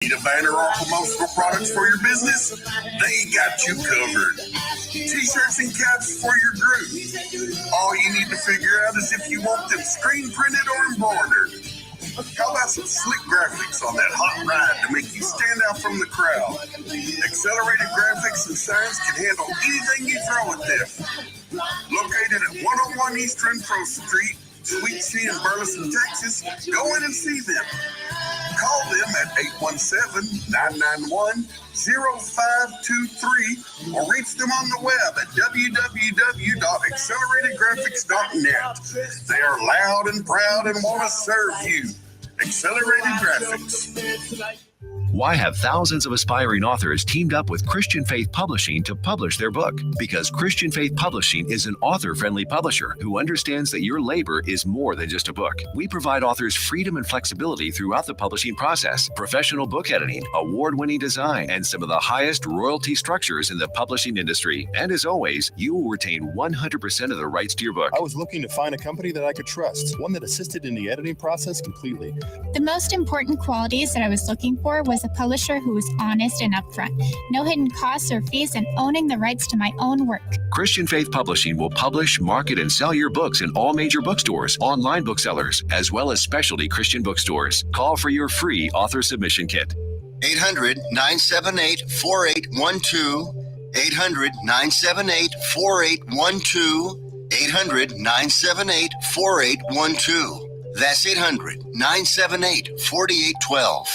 Need a banner or promotional products for your business? They got you covered. T-shirts and caps for your group. All you need to figure out is if you want them screen printed or embroidered. How about some slick graphics on that hot ride to make you stand out from the crowd? Accelerated Graphics and Signs can handle anything you throw at them. Located at 101 East Renfro Street, Suite C in Burleson, Texas, go in and see them. Call them at 817-991-0523 or reach them on the web at www.acceleratedgraphics.net. They are loud and proud and want to serve you. Accelerated Graphics. Why have thousands of aspiring authors teamed up with Christian Faith Publishing to publish their book? Because Christian Faith Publishing is an author-friendly publisher who understands that your labor is more than just a book. We provide authors freedom and flexibility throughout the publishing process, professional book editing, award-winning design, and some of the highest royalty structures in the publishing industry. And as always, you will retain 100% of the rights to your book. I was looking to find a company that I could trust, one that assisted in the editing process completely. The most important qualities that I was looking for was a publisher who was honest and upfront, no hidden costs or fees, and owning the rights to my own work. Christian Faith Publishing will publish, market, and sell your books in all major bookstores, online booksellers, as well as specialty Christian bookstores. Call for your free author submission kit. 800-978-4812. 800-978-4812. 800-978-4812. That's 800-978-4812.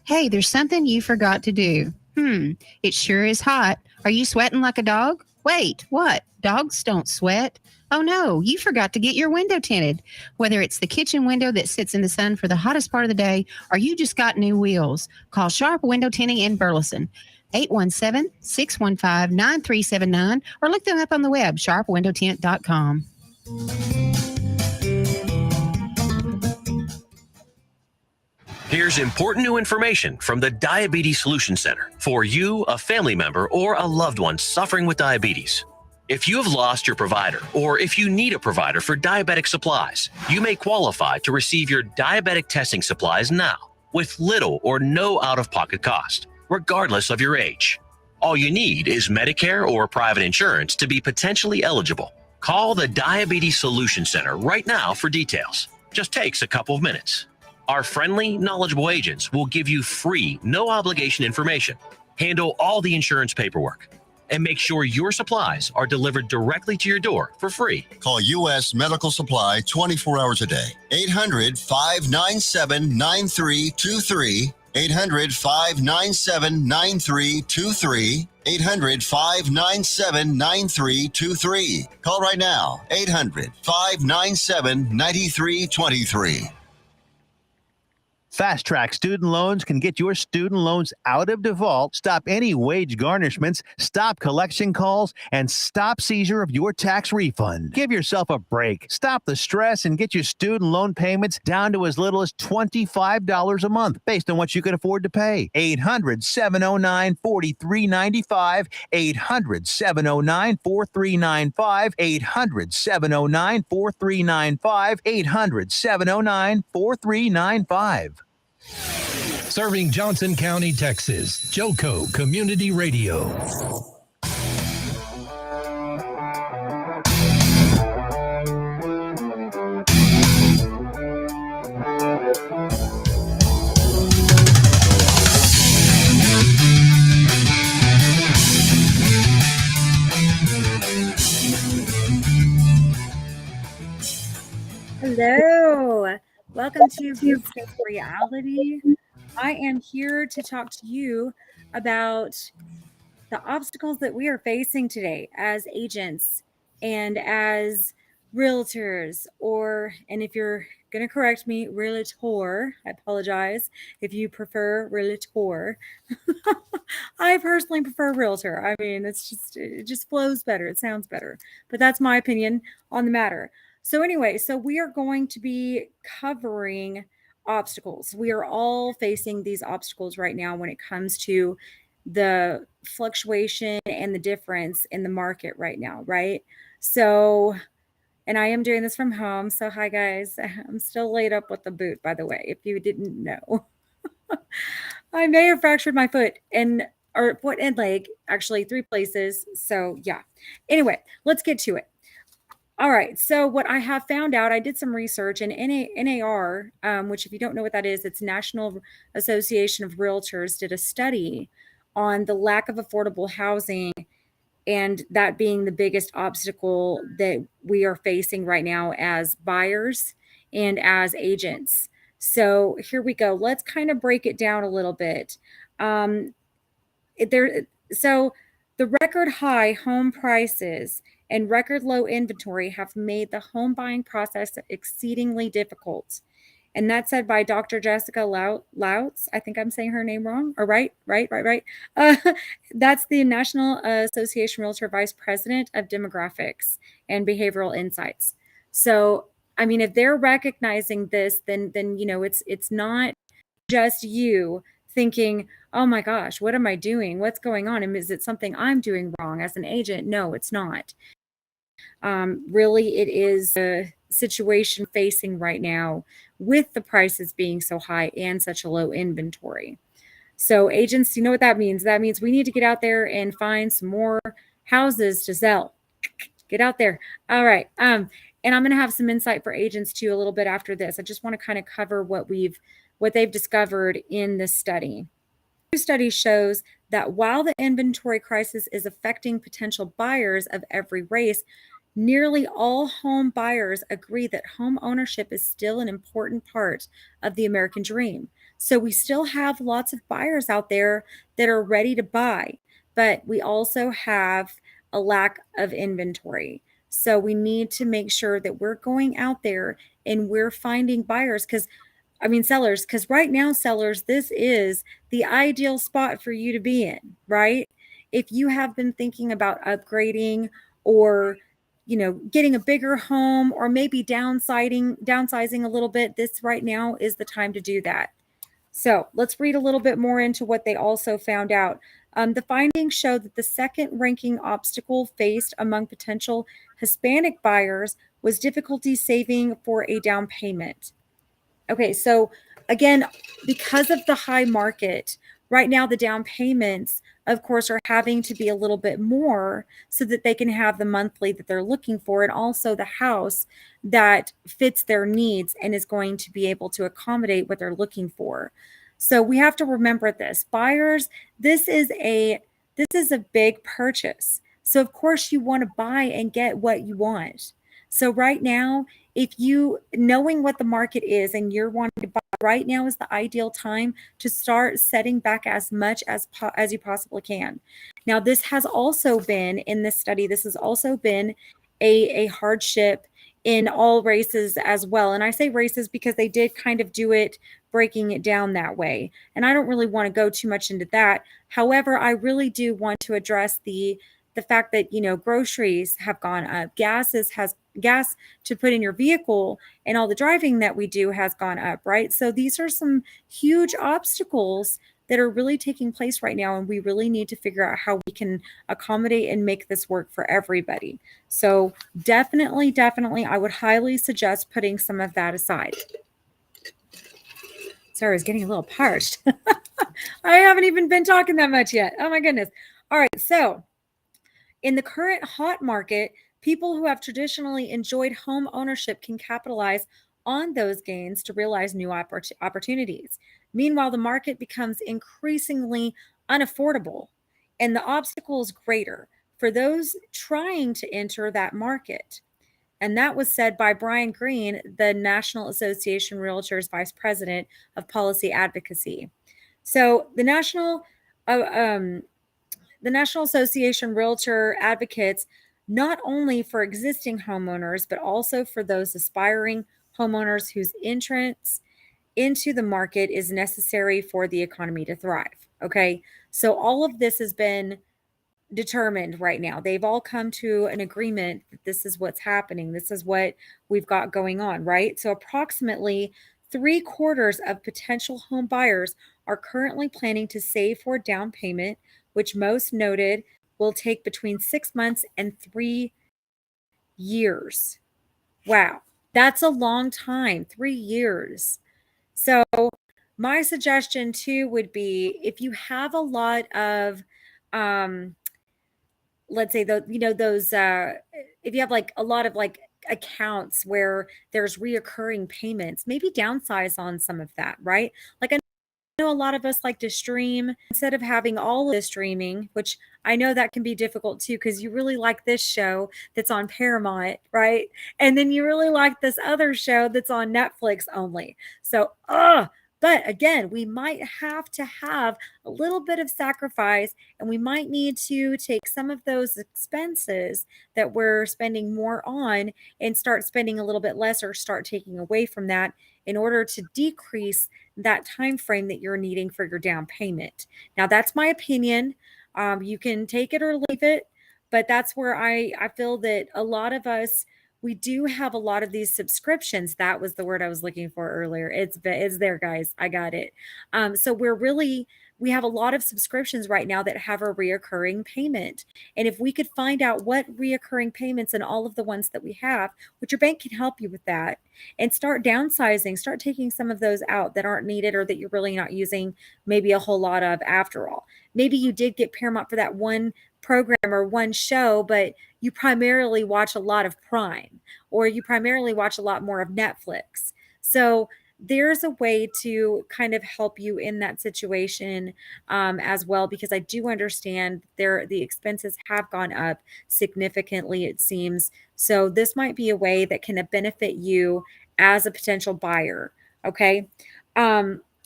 Hey, there's something you forgot to do. It sure is hot. Are you sweating like a dog? Wait, what? Dogs don't sweat. Oh no, you forgot to get your window tinted. Whether it's the kitchen window that sits in the sun for the hottest part of the day, or you just got new wheels, call Sharp Window Tinting in Burleson. 817-615-9379, or look them up on the web, sharpwindowtint.com. Here's important new information from the Diabetes Solution Center for you, a family member, or a loved one suffering with diabetes. If you have lost your provider, or if you need a provider for diabetic supplies, you may qualify to receive your diabetic testing supplies now with little or no out-of-pocket cost, regardless of your age. All you need is Medicare or private insurance to be potentially eligible. Call the Diabetes Solution Center right now for details. Just takes a couple of minutes. Our friendly, knowledgeable agents will give you free, no-obligation information, handle all the insurance paperwork, and make sure your supplies are delivered directly to your door for free. Call U.S. Medical Supply 24 hours a day. 800-597-9323. 800-597-9323. 800-597-9323. Call right now. 800-597-9323. Fast Track Student Loans can get your student loans out of default, stop any wage garnishments, stop collection calls, and stop seizure of your tax refund. Give yourself a break. Stop the stress and get your student loan payments down to as little as $25 a month based on what you can afford to pay. 800-709-4395. 800-709-4395. 800-709-4395. 800-709-4395. Serving Johnson County, Texas. Joco Community Radio. Hello. Welcome to Escape Reality. I am here to talk to you about the obstacles that we are facing today as agents and as realtors, and if you're going to correct me, realtor. I apologize if you prefer realtor. I personally prefer realtor. I mean, it just flows better. It sounds better. But that's my opinion on the matter. So anyway, we are going to be covering obstacles. We are all facing these obstacles right now when it comes to the fluctuation and the difference in the market right now, right? So And I am doing this from home. So hi guys, I'm still laid up with the boot, by the way, if you didn't know. I may have fractured my foot or foot and leg, actually 3 places. So yeah. Anyway, let's get to it. All right. So what I have found out, I did some research, and NAR, which if you don't know what that is, it's National Association of Realtors, did a study on the lack of affordable housing, and that being the biggest obstacle that we are facing right now as buyers and as agents. So here we go. Let's kind of break it down a little bit. So the record high home prices and record low inventory have made the home buying process exceedingly difficult. And that's said by Dr. Jessica Lautz. I think I'm saying her name wrong. Or right. That's the National Association Realtor Vice President of Demographics and Behavioral Insights. So, I mean, if they're recognizing this, then it's not just you thinking, oh my gosh, what am I doing? What's going on? And is it something I'm doing wrong as an agent? No, it's not. Really, it is a situation facing right now with the prices being so high and such a low inventory. So agents, you know what that means? That means we need to get out there and find some more houses to sell. Get out there. All right. And I'm going to have some insight for agents too a little bit after this. I just want to kind of cover what they've discovered in this study. The study shows that while the inventory crisis is affecting potential buyers of every race, nearly all home buyers agree that home ownership is still an important part of the American dream. So we still have lots of buyers out there that are ready to buy, but we also have a lack of inventory. So we need to make sure that we're going out there and we're finding buyers sellers, because right now, sellers, this is the ideal spot for you to be in, right? If you have been thinking about upgrading or getting a bigger home or maybe downsizing a little bit, this right now is the time to do that. So let's read a little bit more into what they also found out. The findings show that the second ranking obstacle faced among potential Hispanic buyers was difficulty saving for a down payment. Okay, so again, because of the high market, right now the down payments, of course, are having to be a little bit more so that they can have the monthly that they're looking for, and also the house that fits their needs and is going to be able to accommodate what they're looking for. So we have to remember this. Buyers, this is a big purchase. So of course you want to buy and get what you want. So right now, if you knowing what the market is and you're wanting to buy, right now is the ideal time to start setting back as much as you possibly can. Now, this has also been in this study, this has also been a hardship in all races as well. And I say races because they did kind of do it, breaking it down that way. And I don't really want to go too much into that. However, I really do want to address the fact that, groceries have gone up, gas to put in your vehicle and all the driving that we do has gone up, right? So these are some huge obstacles that are really taking place right now. And we really need to figure out how we can accommodate and make this work for everybody. So definitely, I would highly suggest putting some of that aside. Sorry, I was getting a little parched. I haven't even been talking that much yet. Oh my goodness. All right. So in the current hot market, people who have traditionally enjoyed home ownership can capitalize on those gains to realize new opportunities. Meanwhile, the market becomes increasingly unaffordable and the obstacle is greater for those trying to enter that market. And that was said by Brian Green, the National Association Realtors Vice President of Policy Advocacy. So the National Association Realtor advocates not only for existing homeowners, but also for those aspiring homeowners whose entrance into the market is necessary for the economy to thrive. Okay, so all of this has been determined right now. They've all come to an agreement that this is what's happening. This is what we've got going on, right? So approximately 3/4 of potential home buyers are currently planning to save for a down payment, which most noted will take between 6 months and 3 years. Wow, that's a long time, 3 years. So my suggestion too would be if you have a lot of let's say those if you have like a lot of like accounts where there's reoccurring payments, maybe downsize on some of that, right? Like I know a lot of us like to stream instead of having all of the streaming, which I know that can be difficult too because you really like this show that's on Paramount, right? And then you really like this other show that's on Netflix only. So, but again, we might have to have a little bit of sacrifice and we might need to take some of those expenses that we're spending more on and start spending a little bit less or start taking away from that in order to decrease that time frame that you're needing for your down payment. Now, that's my opinion. You can take it or leave it, but that's where I feel that a lot of us, we do have a lot of these subscriptions. That was the word I was looking for earlier. It's there, guys. I got it. So we have a lot of subscriptions right now that have a reoccurring payment. And if we could find out what reoccurring payments and all of the ones that we have, which your bank can help you with that, and start downsizing, start taking some of those out that aren't needed or that you're really not using maybe a whole lot of after all. Maybe you did get Paramount for that one program or one show, but you primarily watch a lot of Prime or you primarily watch a lot more of Netflix. So there's a way to kind of help you in that situation as well, because I do understand the expenses have gone up significantly, it seems. So this might be a way that can benefit you as a potential buyer. Okay.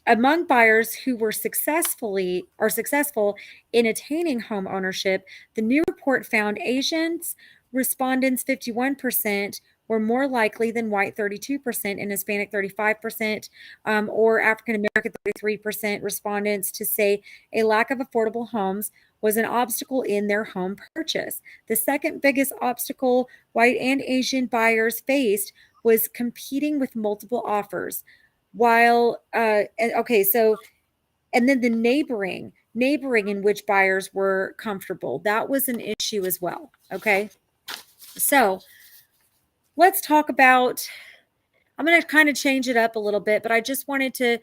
Among buyers who were successful in attaining home ownership, the new report found Asians respondents 51% were more likely than white 32% and Hispanic 35%, or African American 33% respondents to say a lack of affordable homes was an obstacle in their home purchase. The second biggest obstacle white and Asian buyers faced was competing with multiple offers. While okay, so and then the neighboring in which buyers were comfortable, that was an issue as well. Okay, so let's talk about, I'm going to kind of change it up a little bit, but I just wanted to,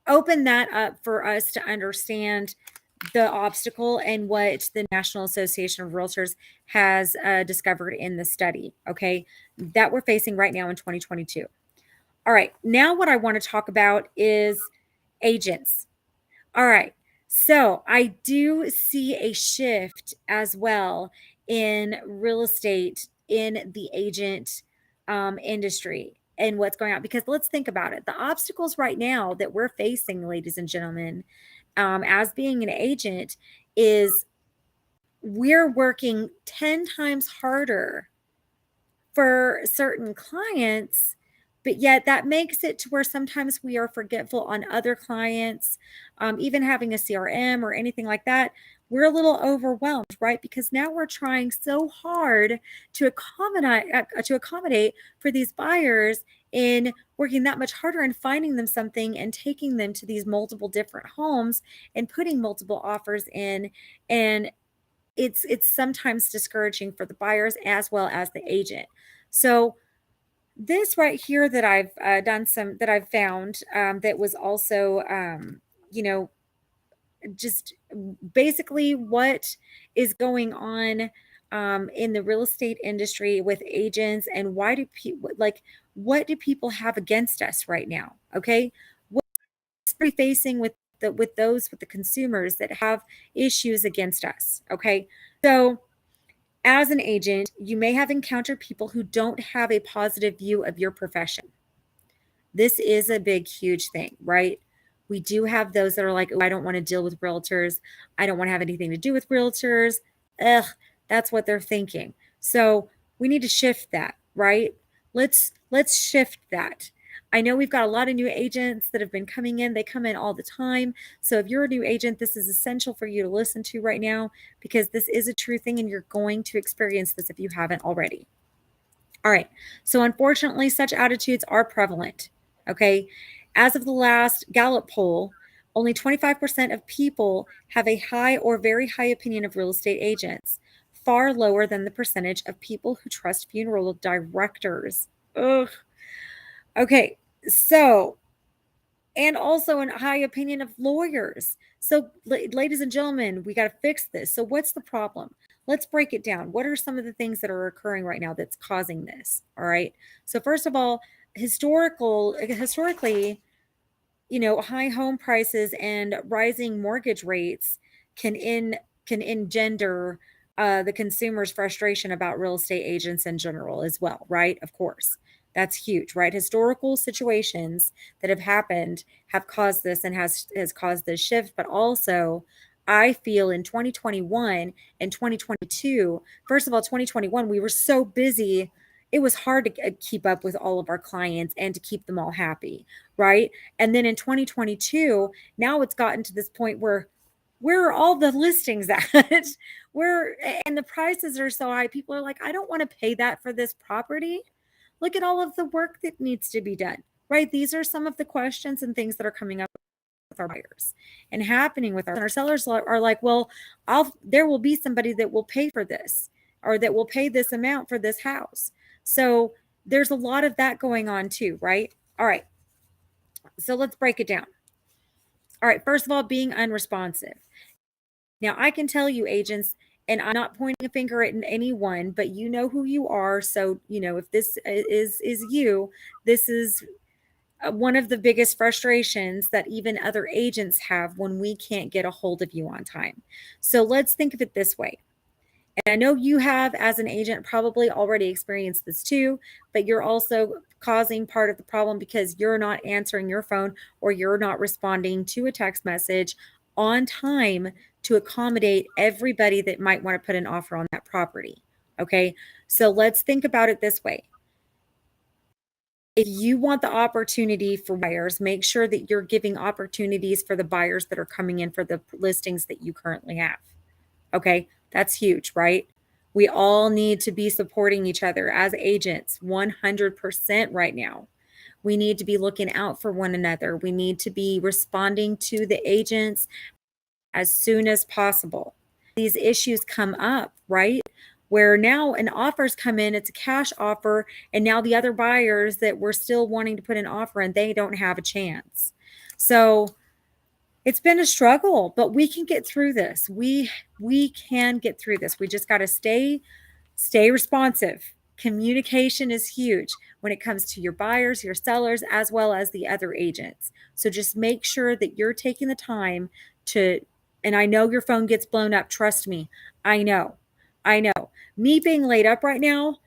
open that up for us to understand the obstacle and what the National Association of Realtors has discovered in the study, okay, that we're facing right now in 2022. All right, now what I want to talk about is agents. All right, so I do see a shift as well in real estate in the agent industry and what's going on, because let's think about it. The obstacles right now that we're facing, ladies and gentlemen, as being an agent, is we're working 10 times harder for certain clients, but yet that makes it to where sometimes we are forgetful on other clients. Even having a CRM or anything like that, we're a little overwhelmed, right? Because now we're trying so hard to accommodate for these buyers in working that much harder and finding them something and taking them to these multiple different homes and putting multiple offers in. And it's sometimes discouraging for the buyers as well as the agent. So this right here that I've found that was also, just basically what is going on in the real estate industry with agents, and why do people what do people have against us right now? Okay, what's we facing with the consumers that have issues against us? Okay, so as an agent, you may have encountered people who don't have a positive view of your profession. This is a big, huge thing, right? We do have those that are like, oh, I don't want to deal with realtors. I don't want to have anything to do with realtors. Ugh, that's what they're thinking. So we need to shift that, right? Let's shift that. I know we've got a lot of new agents that have been coming in. They come in all the time. So if you're a new agent, this is essential for you to listen to right now, because this is a true thing and you're going to experience this if you haven't already. All right. So unfortunately, such attitudes are prevalent. Okay. As of the last Gallup poll, only 25% of people have a high or very high opinion of real estate agents. far lower than the percentage of people who trust funeral directors. Ugh. Okay, so, and also in high opinion of lawyers. So, ladies and gentlemen, we got to fix this. So, what's the problem? Let's break it down. What are some of the things that are occurring right now that's causing this? All right. So, first of all, historically, high home prices and rising mortgage rates can engender the consumer's frustration about real estate agents in general as well, right? Of course, that's huge, right? Historical situations that have happened have caused this and has caused this shift, but also I feel in 2021 and 2022, first of all, 2021, we were so busy. It was hard to keep up with all of our clients and to keep them all happy, right? And then in 2022, now it's gotten to this point where are all the listings at? And the prices are so high. People are like, I don't want to pay that for this property. Look at all of the work that needs to be done, right? These are some of the questions and things that are coming up with our buyers and happening with our sellers are like, well, there will be somebody that will pay for this or that will pay this amount for this house. So there's a lot of that going on too, right? All right. So let's break it down. All right. First of all, being unresponsive. Now, I can tell you, agents, and I'm not pointing a finger at anyone, but you know who you are. So, if this is you, this is one of the biggest frustrations that even other agents have when we can't get a hold of you on time. So let's think of it this way. And I know you have, as an agent, probably already experienced this too, but you're also causing part of the problem because you're not answering your phone or you're not responding to a text message on time to accommodate everybody that might want to put an offer on that property. Okay, so let's think about it this way. If you want the opportunity for buyers, make sure that you're giving opportunities for the buyers that are coming in for the listings that you currently have. Okay, that's huge, right? We all need to be supporting each other as agents 100% right now. We need to be looking out for one another. We need to be responding to the agents as soon as possible. These issues come up, right? Where now an offer's come in, it's a cash offer, and now the other buyers that were still wanting to put an offer in, they don't have a chance. So it's been a struggle, but we can get through this. We can get through this. We just got to stay responsive. Communication is huge when it comes to your buyers, your sellers, as well as the other agents. So just make sure that you're taking the time to, and I know your phone gets blown up. Trust me. I know. Me being laid up right now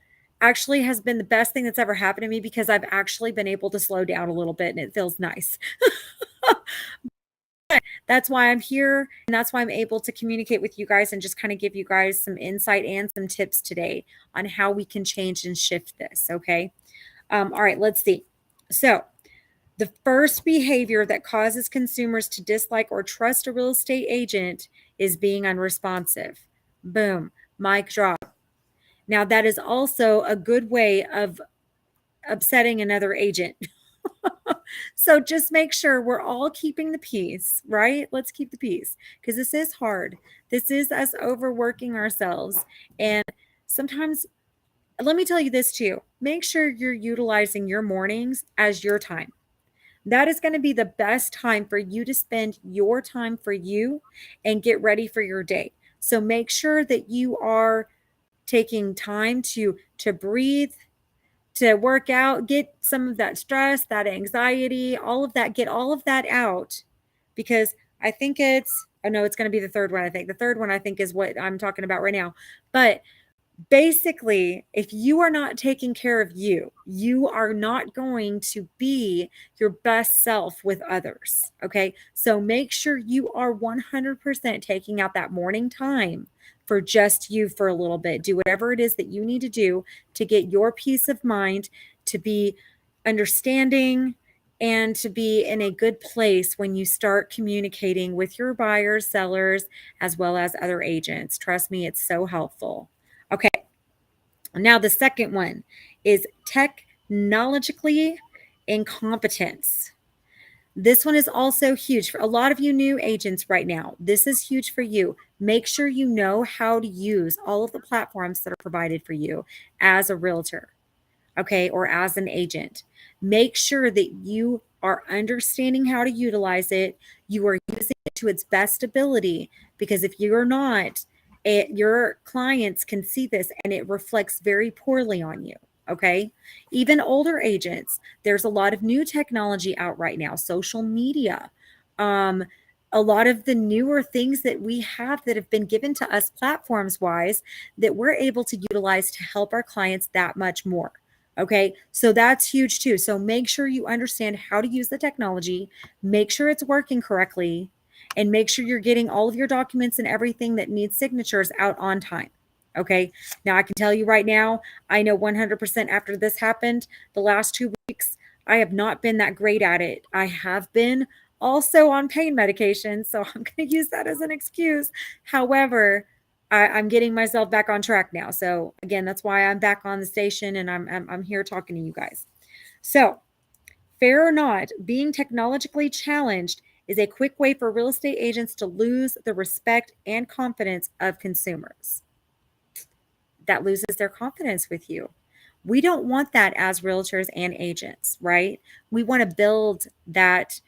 actually has been the best thing that's ever happened to me because I've actually been able to slow down a little bit and it feels nice. That's why I'm here, and that's why I'm able to communicate with you guys and just kind of give you guys some insight and some tips today on how we can change and shift this, okay? All right, let's see. So the first behavior that causes consumers to dislike or trust a real estate agent is being unresponsive. Boom, mic drop. Now, that is also a good way of upsetting another agent. So just make sure we're all keeping the peace, right? Let's keep the peace because this is hard. This is us overworking ourselves. And sometimes, let me tell you this too, make sure you're utilizing your mornings as your time. That is going to be the best time for you to spend your time for you and get ready for your day. So make sure that you are taking time to breathe, to work out, get some of that stress, that anxiety, all of that, get all of that out, because I think it's going to be the third one. I think the third one is what I'm talking about right now. But basically, if you are not taking care of you, you are not going to be your best self with others. Okay. So make sure you are 100% taking out that morning time for just you for a little bit. Do whatever it is that you need to do to get your peace of mind, to be understanding, and to be in a good place when you start communicating with your buyers, sellers, as well as other agents. Trust me, it's so helpful. Okay. Now, the second one is technologically incompetence. This one is also huge for a lot of you new agents right now. This is huge for you. Make sure you know how to use all of the platforms that are provided for you as a realtor, okay, or as an agent. Make sure that you are understanding how to utilize it. You are using it to its best ability, because if you're not, your clients can see this and it reflects very poorly on you. Okay. Even older agents, there's a lot of new technology out right now, social media, a lot of the newer things that we have that have been given to us platforms wise that we're able to utilize to help our clients that much more. Okay. So that's huge too. So make sure you understand how to use the technology, make sure it's working correctly, and make sure you're getting all of your documents and everything that needs signatures out on time. Okay. Now I can tell you right now, I know 100% after this happened, the last 2 weeks, I have not been that great at it. I have been also on pain medication, so I'm going to use that as an excuse. However, I'm getting myself back on track now. So again, that's why I'm back on the station and I'm here talking to you guys. So, fair or not, being technologically challenged is a quick way for real estate agents to lose the respect and confidence of consumers. That loses their confidence with you. We don't want that as realtors and agents, right? We want to build that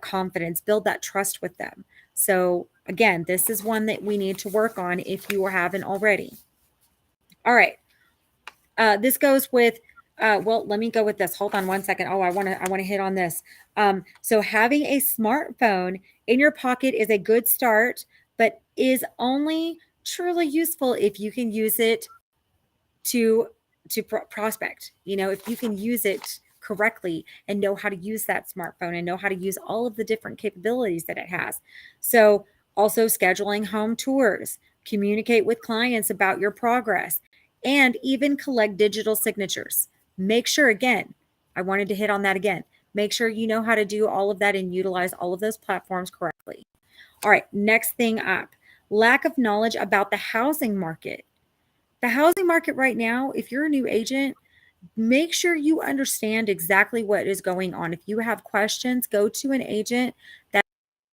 confidence, build that trust with them. So again, this is one that we need to work on if you haven't already. All right. This goes with, well, let me go with this. Hold on one second. Oh, I want to hit on this. So having a smartphone in your pocket is a good start, but is only truly useful if you can use it to prospect. If you can use it correctly and know how to use that smartphone and know how to use all of the different capabilities that it has. So also scheduling home tours, communicate with clients about your progress, and even collect digital signatures. Make sure, again, I wanted to hit on that again. Make sure you know how to do all of that and utilize all of those platforms correctly. All right, next thing up, lack of knowledge about the housing market. The housing market right now, if you're a new agent, make sure you understand exactly what is going on. If you have questions, go to an agent that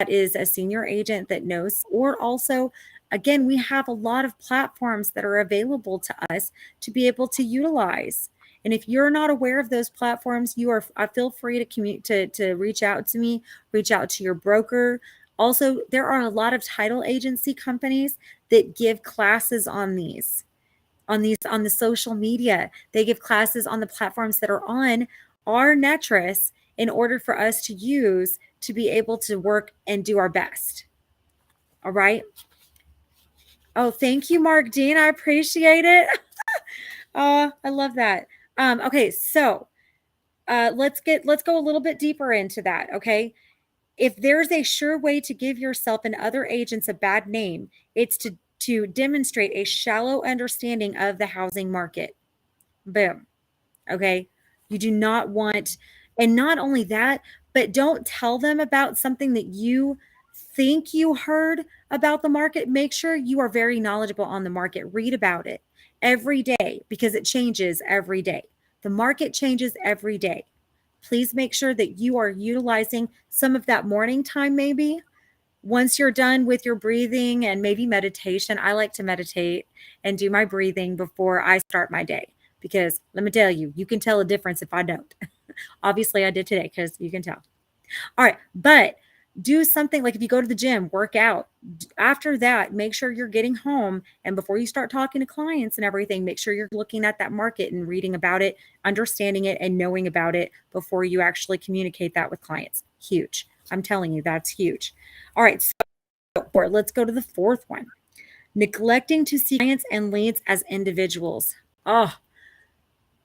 is a senior agent that knows, or also, again, we have a lot of platforms that are available to us to be able to utilize. And if you're not aware of those platforms, feel free to reach out to me, reach out to your broker. Also, there are a lot of title agency companies that give classes on the social media. They give classes on the platforms that are on our Netris in order for us to use to be able to work and do our best. All right. Oh, thank you, Mark Dean. I appreciate it. I love that. Okay, so let's go a little bit deeper into that. Okay. If there's a sure way to give yourself and other agents a bad name, it's to demonstrate a shallow understanding of the housing market. Boom. Okay. You do not want, and not only that, but don't tell them about something that you think you heard about the market. Make sure you are very knowledgeable on the market. Read about it every day because it changes every day. The market changes every day. Please make sure that you are utilizing some of that morning time, maybe. Once you're done with your breathing and maybe meditation, I like to meditate and do my breathing before I start my day. Because let me tell you, you can tell a difference if I don't. Obviously, I did today because you can tell. All right. But do something like if you go to the gym, work out. After that, make sure you're getting home. And before you start talking to clients and everything, make sure you're looking at that market and reading about it, understanding it, and knowing about it before you actually communicate that with clients. Huge. I'm telling you, that's huge. All right. So let's go to the fourth one. Neglecting to see clients and leads as individuals. Oh,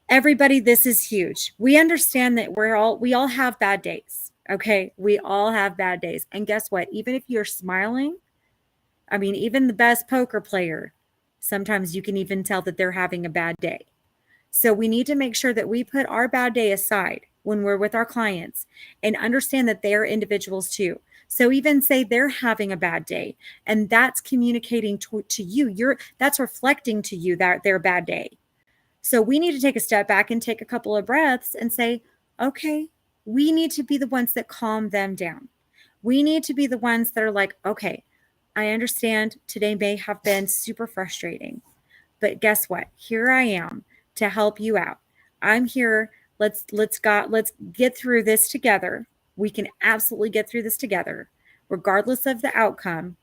everybody, this is huge. We understand that we all have bad days. Okay. We all have bad days. And guess what? Even if you're smiling, I mean, even the best poker player, sometimes you can even tell that they're having a bad day. So we need to make sure that we put our bad day aside when we're with our clients and understand that they're individuals too. So even say they're having a bad day and that's communicating to you, that's reflecting to you that their bad day. So we need to take a step back and take a couple of breaths and say, okay, we need to be the ones that calm them down. We need to be the ones that are like, okay, I understand today may have been super frustrating, but guess what? Here I am to help you out. I'm here. Let's get through this together. We can absolutely get through this together, regardless of the outcome,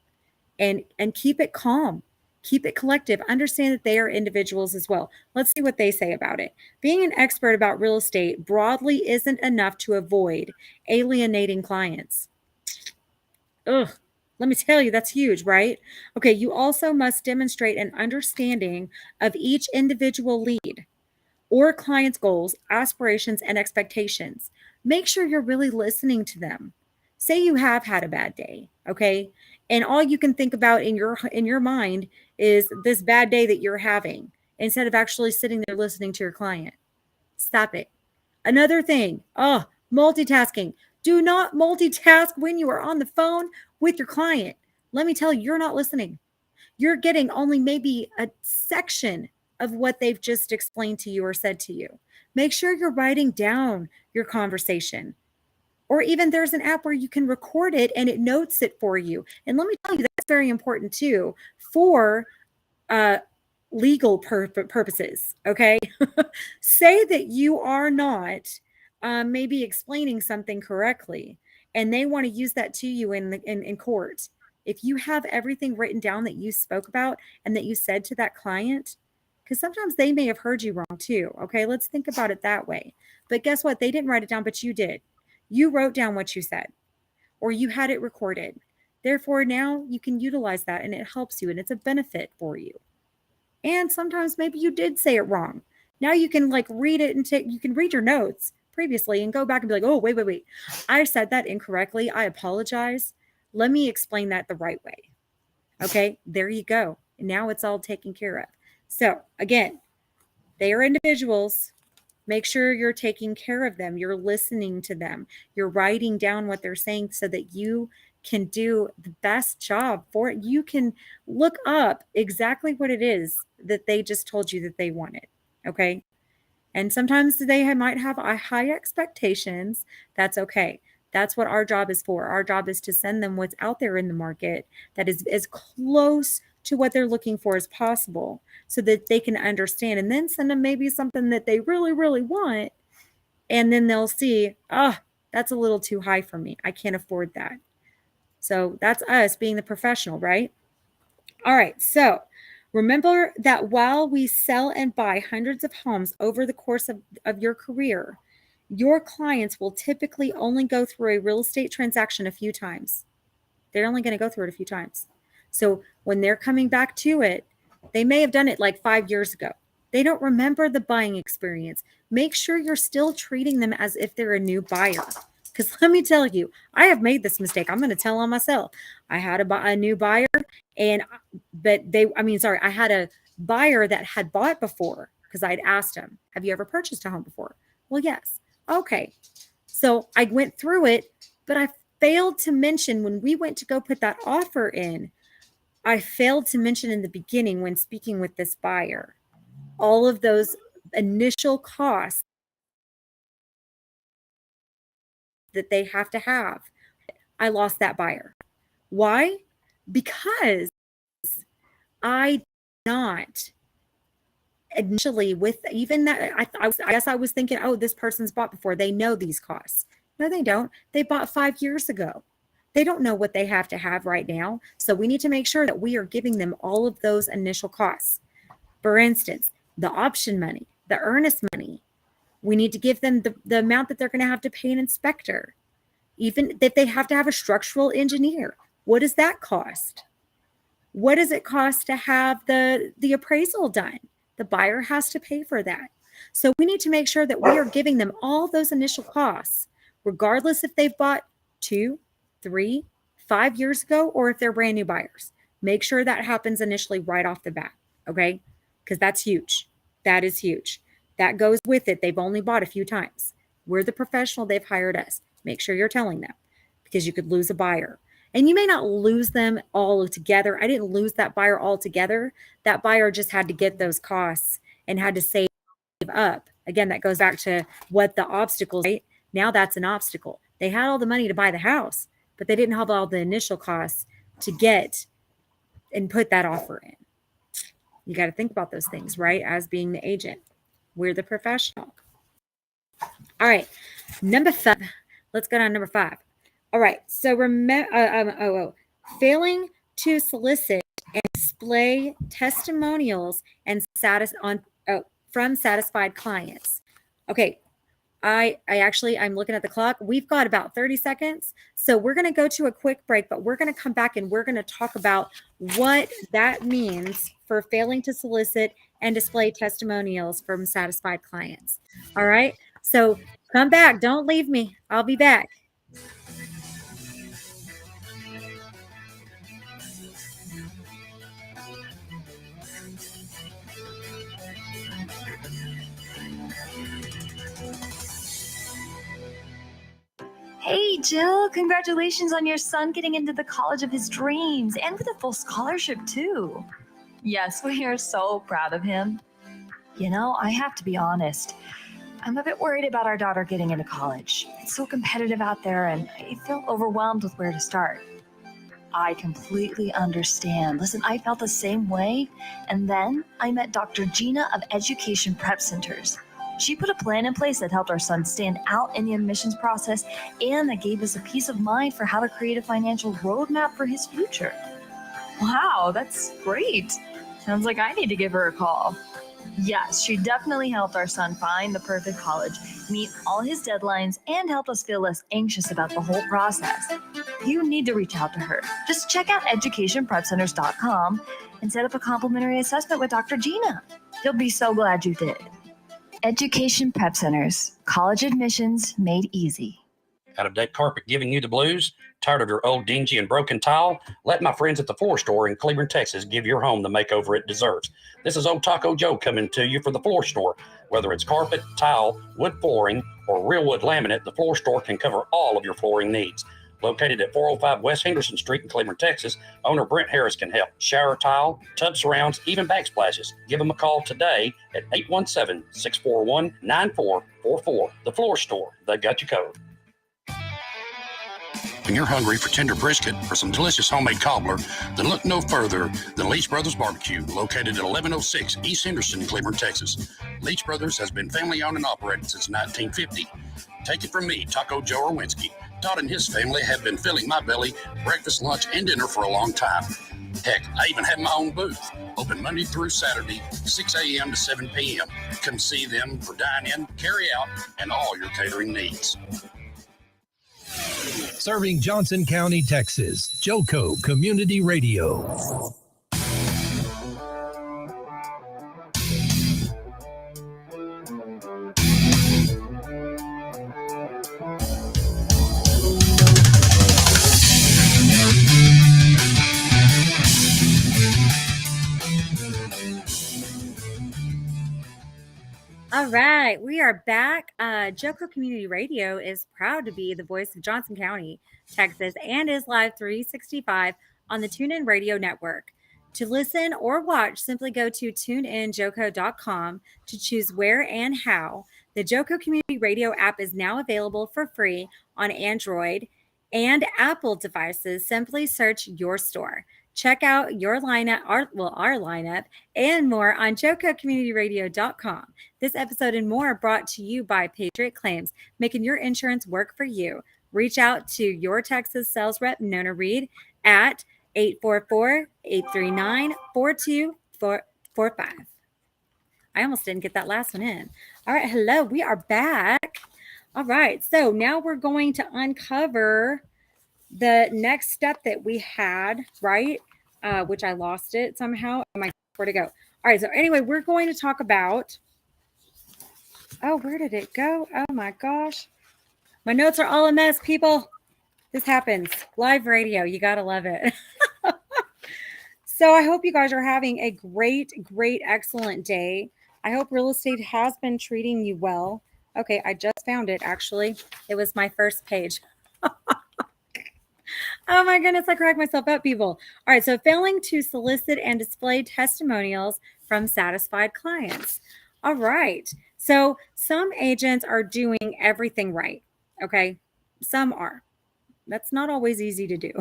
and keep it calm. Keep it collective. Understand that they are individuals as well. Let's see what they say about it. Being an expert about real estate broadly isn't enough to avoid alienating clients. Ugh. Let me tell you, that's huge, right? Okay, you also must demonstrate an understanding of each individual lead or client's goals, aspirations, and expectations. Make sure you're really listening to them. Say you have had a bad day, okay? And all you can think about in your mind is this bad day that you're having instead of actually sitting there listening to your client. Stop it. Another thing, multitasking. Do not multitask when you are on the phone with your client. Let me tell you, you're not listening. You're getting only maybe a section of what they've just explained to you or said to you. Make sure you're writing down your conversation. Or even there's an app where you can record it and it notes it for you. And let me tell you, that's very important too for legal purposes, okay? Say that you are not maybe explaining something correctly and they want to use that to you in court. If you have everything written down that you spoke about and that you said to that client, because sometimes they may have heard you wrong too, okay? Let's think about it that way. But guess what? They didn't write it down, but you did. You wrote down what you said or you had it recorded. Therefore, now you can utilize that and it helps you and it's a benefit for you. And sometimes maybe you did say it wrong. Now you can read it and you can read your notes previously and go back and be like, oh, wait. I said that incorrectly. I apologize. Let me explain that the right way. Okay, there you go. And now it's all taken care of. So again, they are individuals. Make sure you're taking care of them. You're listening to them. You're writing down what they're saying so that you can do the best job for it. You can look up exactly what it is that they just told you that they wanted. Okay. And sometimes they might have high expectations. That's okay. That's what our job is for. Our job is to send them what's out there in the market that is as close to what they're looking for as possible so that they can understand, and then send them maybe something that they really, really want. And then they'll see, that's a little too high for me. I can't afford that. So that's us being the professional, right? All right. So remember that while we sell and buy hundreds of homes over the course of your career, your clients will typically only go through a real estate transaction a few times. They're only going to go through it a few times. So when they're coming back to it, they may have done it like 5 years ago. They don't remember the buying experience. Make sure you're still treating them as if they're a new buyer. Because let me tell you, I have made this mistake. I'm going to tell on myself. I had a new buyer I had a buyer that had bought before because I'd asked him, have you ever purchased a home before? Well, yes. Okay. So I went through it, but I failed to mention when we went to go put that offer in, I failed to mention in the beginning when speaking with this buyer, all of those initial costs that they have to have. I lost that buyer. Why? Because I did not initially with even that. I guess I was thinking, oh, this person's bought before. They know these costs. No, they don't. They bought 5 years ago. They don't know what they have to have right now. So we need to make sure that we are giving them all of those initial costs. For instance, the option money, the earnest money. We need to give them the amount that they're going to have to pay an inspector. Even if they have to have a structural engineer, what does that cost? What does it cost to have the appraisal done? The buyer has to pay for that. So we need to make sure that we are giving them all those initial costs, regardless if they've bought 2, 3, 5 years ago, or if they're brand new buyers. Make sure that happens initially right off the bat, okay? Because that's huge. That is huge. That goes with it. They've only bought a few times. We're the professional. They've hired us. Make sure you're telling them because you could lose a buyer. And you may not lose them all together. I didn't lose that buyer altogether. That buyer just had to get those costs and had to save up. Again, that goes back to what the obstacles, right? Now that's an obstacle. They had all the money to buy the house, but they didn't have all the initial costs to get and put that offer in. You got to think about those things, right? As being the agent, we're the professional. All right, number 5. Let's go down to number 5. All right, so failing to solicit and display testimonials and from satisfied clients. Okay, I'm looking at the clock. We've got about 30 seconds. So we're going to go to a quick break, but we're going to come back and we're going to talk about what that means for failing to solicit and display testimonials from satisfied clients. All right. So come back. Don't leave me. I'll be back. Hey, Jill, congratulations on your son getting into the college of his dreams and with a full scholarship, too. Yes, we are so proud of him. You know, I have to be honest. I'm a bit worried about our daughter getting into college. It's so competitive out there, and I feel overwhelmed with where to start. I completely understand. Listen, I felt the same way, and then I met Dr. Gina of Education Prep Centers. She put a plan in place that helped our son stand out in the admissions process and that gave us a peace of mind for how to create a financial roadmap for his future. Wow, that's great. Sounds like I need to give her a call. Yes, she definitely helped our son find the perfect college, meet all his deadlines, and help us feel less anxious about the whole process. You need to reach out to her. Just check out educationprepcenters.com and set up a complimentary assessment with Dr. Gina. You'll be so glad you did. Education Prep Centers, college admissions made easy. Out-of-date carpet giving you the blues? Tired of your old dingy and broken tile? Let my friends at the Floor Store in Cleveland, Texas give your home the makeover it deserves. This is Old Taco Joe coming to you for the Floor Store. Whether it's carpet, tile, wood flooring, or real wood laminate, the Floor Store can cover all of your flooring needs. Located at 405 West Henderson Street in Cleveland, Texas, owner Brent Harris can help. Shower tile, tub surrounds, even backsplashes. Give them a call today at 817-641-9444. The Floor Store, they got you covered. When you're hungry for tender brisket or some delicious homemade cobbler, then look no further than Leech Brothers Barbecue, located at 1106 East Henderson in Cleveland, Texas. Leech Brothers has been family-owned and operated since 1950. Take it from me, Taco Joe Orwinski. Todd and his family have been filling my belly breakfast, lunch, and dinner for a long time. Heck, I even have my own booth, open Monday through Saturday, 6 a.m. to 7 p.m. Come see them for dine-in, carry-out, and all your catering needs. Serving Johnson County, Texas, Joco Community Radio. All right, we are back. Joco Community Radio is proud to be the voice of Johnson County, Texas, and is live 365 on the TuneIn Radio Network. To listen or watch, simply go to tuneinjoco.com to choose where and how. The Joco Community Radio app is now available for free on Android and Apple devices. Simply search your store. Check out your lineup, our lineup, and more on jococommunityradio.com. This episode and more are brought to you by Patriot Claims, making your insurance work for you. Reach out to your Texas sales rep, Nona Reed, at 844-839-4245. I almost didn't get that last one in. All right, hello, we are back. All right, so now we're going to uncover the next step that we had, right? Which I lost it somehow. Where to go? All right. So anyway, we're going to talk about. Oh, where did it go? Oh my gosh. My notes are all a mess, people. This happens. Live radio. You got to love it. So I hope you guys are having a great, excellent day. I hope real estate has been treating you well. Okay. I just found it. Actually, it was my first page. Oh my goodness, I cracked myself up, people. All right, so failing to solicit and display testimonials from satisfied clients. All right, so some agents are doing everything right, okay? Some are. That's not always easy to do.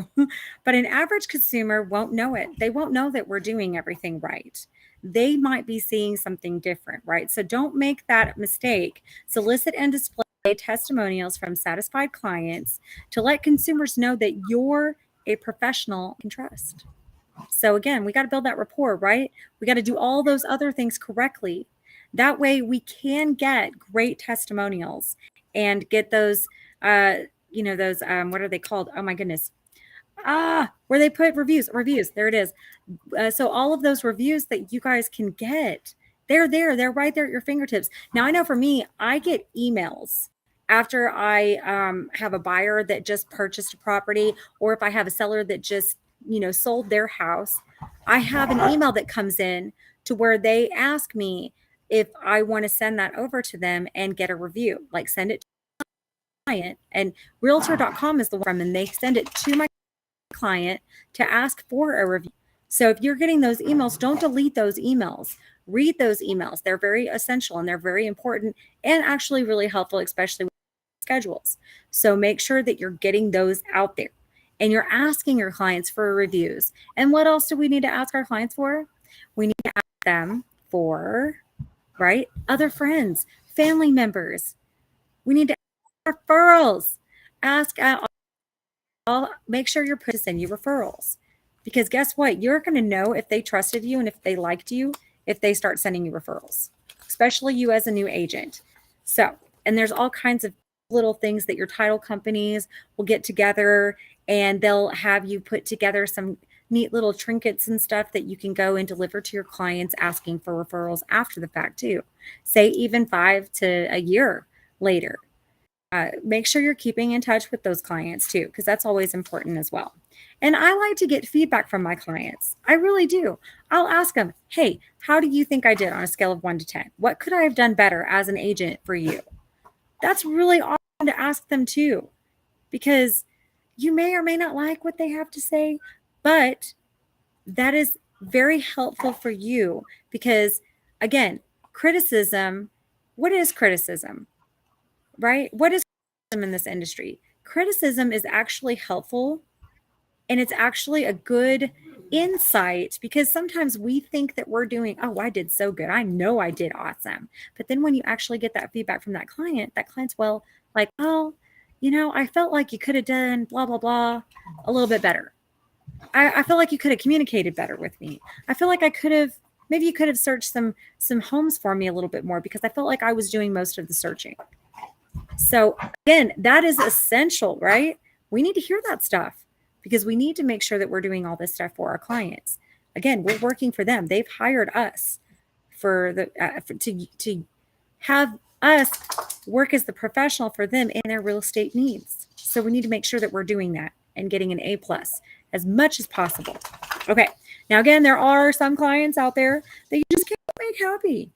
But an average consumer won't know it. They won't know that we're doing everything right. They might be seeing something different, right? So don't make that mistake. Solicit and display testimonials from satisfied clients to let consumers know that you're a professional you can trust. So again, we got to build that rapport, right? We got to do all those other things correctly. That way we can get great testimonials and get those, those, what are they called? Oh my goodness. Where they put reviews. There it is. So all of those reviews that you guys can get, they're there. They're right there at your fingertips. Now I know for me, I get emails after I have a buyer that just purchased a property, or if I have a seller that just, sold their house. I have an email that comes in to where they ask me if I want to send that over to them and get a review, like send it to my client. And realtor.com is the one, and they send it to my client to ask for a review. So if you're getting those emails, don't delete those emails. Read those emails. They're very essential and they're very important and actually really helpful, especially with schedules. So make sure that you're getting those out there and you're asking your clients for reviews. And what else do we need to ask our clients for? We need to ask them for, right, other friends, family members. We need to ask referrals. Make sure you're putting your referrals, because guess what? You're going to know if they trusted you and if they liked you, if they start sending you referrals, especially you as a new agent. So, and there's all kinds of little things that your title companies will get together, and they'll have you put together some neat little trinkets and stuff that you can go and deliver to your clients, asking for referrals after the fact too. Say even 5 to a year later. Make sure you're keeping in touch with those clients too, because that's always important as well. And I like to get feedback from my clients. I really do. I'll ask them, hey, how do you think I did on a scale of 1 to 10? What could I have done better as an agent for you? That's really awesome to ask them too, because you may or may not like what they have to say, but that is very helpful for you because, again, criticism, what is criticism, right? What is criticism in this industry? Criticism is actually helpful, and it's actually a good insight, because sometimes we think that we're doing, oh, I did so good. I know I did awesome. But then when you actually get that feedback from that client's, well, like, oh, I felt like you could have done blah, blah, blah a little bit better. I feel like you could have communicated better with me. I feel like maybe you could have searched some homes for me a little bit more, because I felt like I was doing most of the searching. So again, that is essential, right? We need to hear that stuff, because we need to make sure that we're doing all this stuff for our clients. Again, we're working for them. They've hired us to have us work as the professional for them in their real estate needs. So we need to make sure that we're doing that and getting an A+ as much as possible. Okay. Now, again, there are some clients out there that you just can't make happy.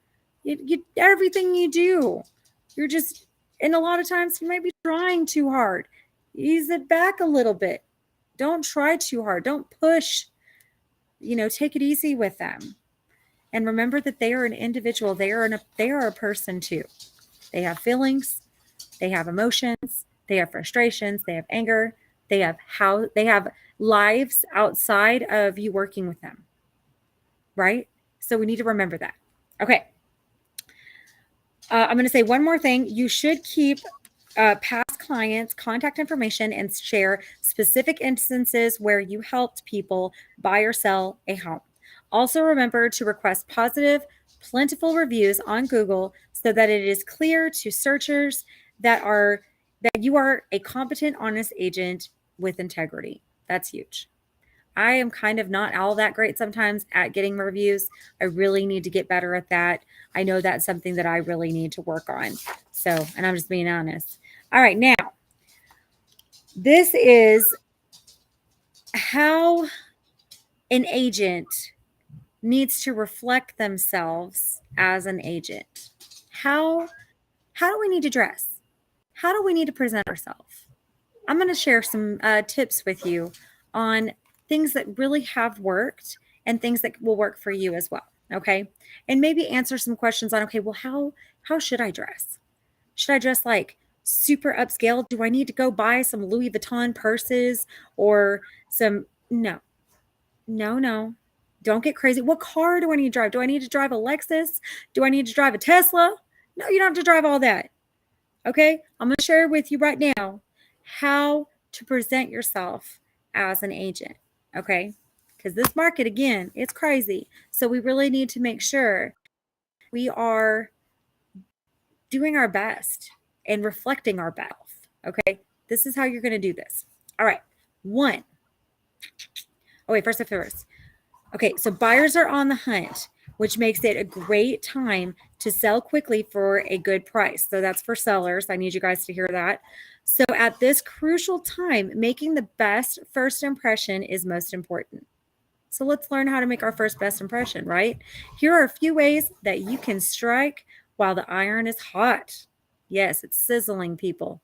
Everything you do, and a lot of times you might be trying too hard. Ease it back a little bit. Don't try too hard. Don't push. Take it easy with them. And remember that they are an individual. They are a person too. They have feelings. They have emotions. They have frustrations. They have anger. They have lives outside of you working with them. Right? So we need to remember that. Okay. I'm going to say one more thing. You should keep past clients' contact information and share specific instances where you helped people buy or sell a home. Also, remember to request positive, plentiful reviews on Google so that it is clear to searchers that you are a competent, honest agent with integrity. That's huge. I am kind of not all that great sometimes at getting reviews. I really need to get better at that. I know that's something that I really need to work on. So, and I'm just being honest. All right, now, this is how an agent needs to reflect themselves as an agent. How do we need to dress? How do we need to present ourselves? I'm going to share some tips with you on things that really have worked and things that will work for you as well. Okay. And maybe answer some questions on, okay, well, how should I dress? Should I dress like super upscale? Do I need to go buy some Louis Vuitton purses or some? No. Don't get crazy. What car do I need to drive? Do I need to drive a Lexus? Do I need to drive a Tesla? No, you don't have to drive all that. Okay? I'm going to share with you right now how to present yourself as an agent. Okay? Because this market, again, it's crazy. So we really need to make sure we are doing our best and reflecting our best. Okay? This is how you're going to do this. All right. One. Oh, wait, first. Okay, so buyers are on the hunt, which makes it a great time to sell quickly for a good price. So that's for sellers. I need you guys to hear that. So at this crucial time, making the best first impression is most important. So let's learn how to make our first best impression, right? Here are a few ways that you can strike while the iron is hot. Yes, it's sizzling, people.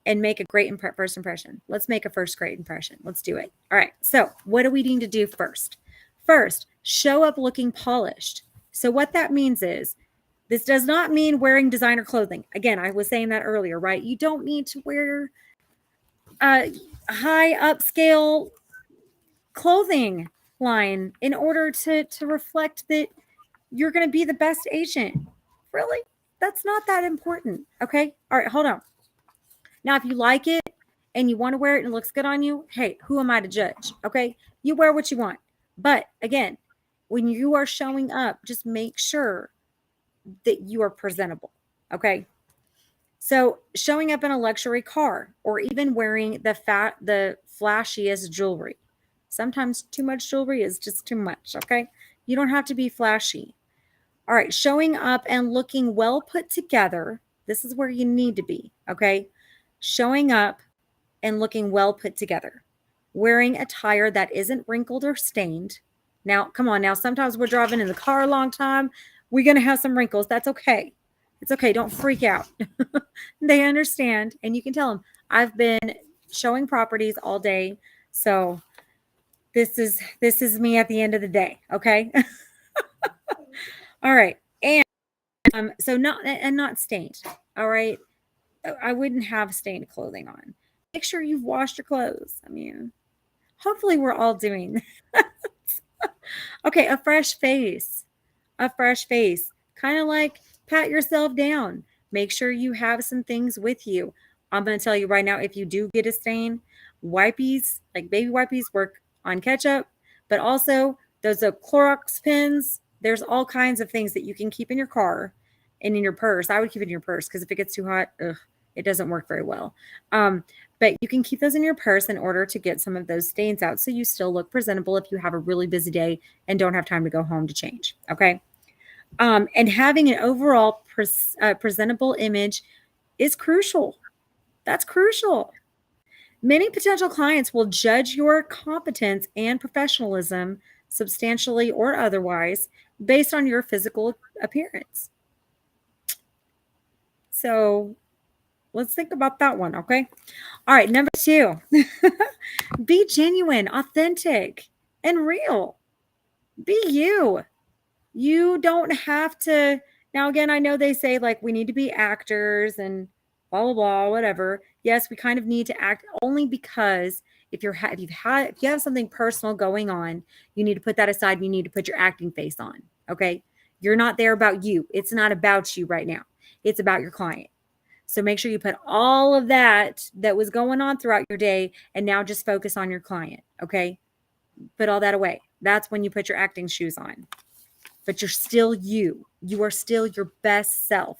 And make a great first impression. Let's make a first great impression. Let's do it. All right. So what do we need to do first? First, show up looking polished. So what that means is, this does not mean wearing designer clothing. Again, I was saying that earlier, right? You don't need to wear high upscale clothing line in order to reflect that you're going to be the best agent. Really? That's not that important. Okay. All right. Hold on. Now, if you like it and you want to wear it and it looks good on you, hey, who am I to judge? Okay. You wear what you want. But again, when you are showing up, just make sure that you are presentable. Okay. So showing up in a luxury car or even wearing the flashiest jewelry. Sometimes too much jewelry is just too much. Okay. You don't have to be flashy. All right. Showing up and looking well put together. This is where you need to be. Okay. Showing up and looking well put together. Wearing attire that isn't wrinkled or stained. Now, come on. Now, sometimes we're driving in the car a long time. We're going to have some wrinkles. That's okay. It's okay. Don't freak out. They understand. And you can tell them, I've been showing properties all day. So this is me at the end of the day. Okay. All right. And so not stained. All right. I wouldn't have stained clothing on. Make sure you've washed your clothes. I mean, hopefully we're all doing that. Okay, a fresh face. A fresh face. Kind of like pat yourself down. Make sure you have some things with you. I'm going to tell you right now, if you do get a stain, wipies, like baby wipies, work on ketchup, but also those Clorox pins. There's all kinds of things that you can keep in your car and in your purse. I would keep it in your purse because if it gets too hot, it doesn't work very well. But you can keep those in your purse in order to get some of those stains out so you still look presentable if you have a really busy day and don't have time to go home to change. Okay. And having an overall presentable image is crucial. That's crucial. Many potential clients will judge your competence and professionalism substantially or otherwise based on your physical appearance. So let's think about that one, okay? All right, number 2. Be genuine, authentic, and real. Be you. You don't have to. Now, again, I know they say like we need to be actors and blah, blah, blah, whatever. Yes, we kind of need to act only because if you have something personal going on, you need to put that aside and you need to put your acting face on, okay? You're not there about you. It's not about you right now. It's about your client. So make sure you put all of that was going on throughout your day and now just focus on your client, okay? Put all that away. That's when you put your acting shoes on. But you're still you. You are still your best self